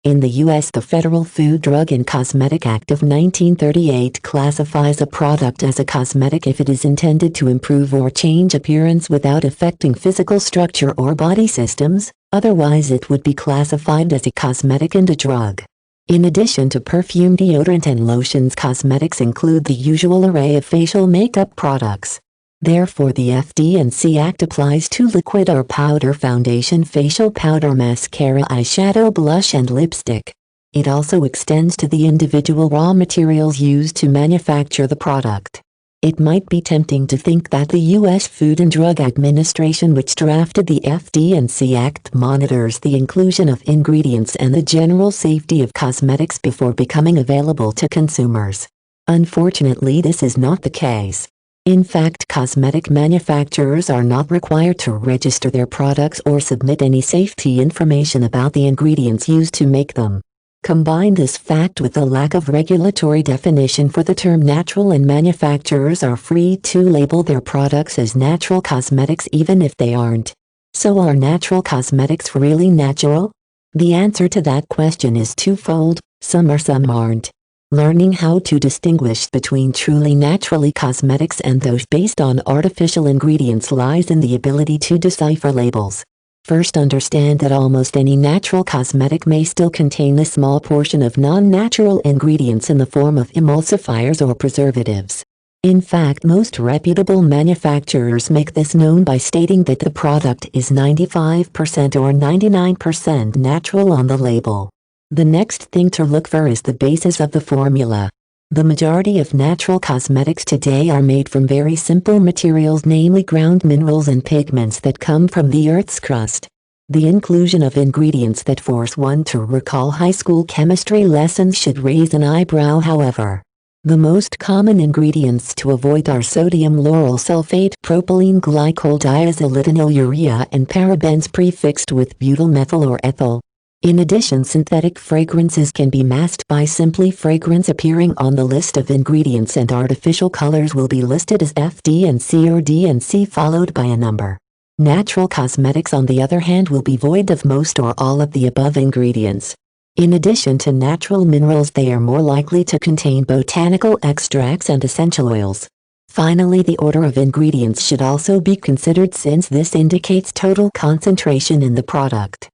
In the U.S., the Federal Food, Drug, and Cosmetic Act of 1938 classifies a product as a cosmetic if it is intended to improve or change appearance without affecting physical structure or body systems, otherwise it would be classified as a cosmetic and a drug. In addition to perfume, deodorant, and lotions, cosmetics include the usual array of facial makeup products. Therefore, the FD&C Act applies to liquid or powder foundation, facial powder, mascara, eyeshadow, blush, and lipstick. It also extends to the individual raw materials used to manufacture the product. It might be tempting to think that the U.S. Food and Drug Administration, which drafted the FD&C Act, monitors the inclusion of ingredients and the general safety of cosmetics before becoming available to consumers. Unfortunately, this is not the case. In fact, cosmetic manufacturers are not required to register their products or submit any safety information about the ingredients used to make them. Combine this fact with the lack of regulatory definition for the term natural, and manufacturers are free to label their products as natural cosmetics even if they aren't. So are natural cosmetics really natural? The answer to that question is twofold: some are, some aren't. Learning how to distinguish between truly naturally cosmetics and those based on artificial ingredients lies in the ability to decipher labels. First, understand that almost any natural cosmetic may still contain a small portion of non-natural ingredients in the form of emulsifiers or preservatives. In fact, most reputable manufacturers make this known by stating that the product is 95% or 99% natural on the label. The next thing to look for is the basis of the formula. The majority of natural cosmetics today are made from very simple materials, namely ground minerals and pigments that come from the Earth's crust. The inclusion of ingredients that force one to recall high school chemistry lessons should raise an eyebrow, however. The most common ingredients to avoid are sodium lauryl sulfate, propylene glycol, diazolethinyl urea, and parabens prefixed with butyl methyl or ethyl. In addition, synthetic fragrances can be masked by simply fragrance appearing on the list of ingredients, and artificial colors will be listed as FD&C or D&C followed by a number. Natural cosmetics, on the other hand, will be void of most or all of the above ingredients. In addition to natural minerals, they are more likely to contain botanical extracts and essential oils. Finally, the order of ingredients should also be considered, since this indicates total concentration in the product.